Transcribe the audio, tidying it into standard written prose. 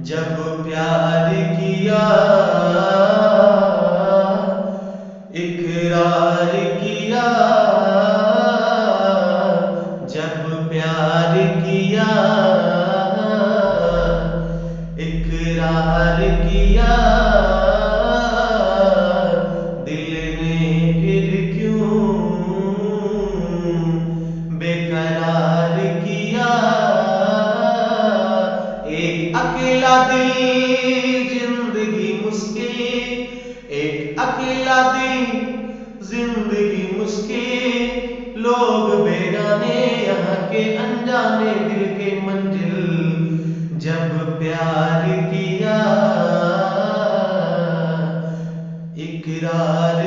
जब प्यार किया, इकरार किया, जब प्यार किया, इकरार किया, दिल ने फिर क्यों बेकरार किया। एक अकेला दिल जिंदगी मुश्किल, एक अकेला दिल जिंदगी मुश्किल, लोग बेगाने यहाँ के अनजाने दिल के मंजिल। जब प्यार किया, इकरार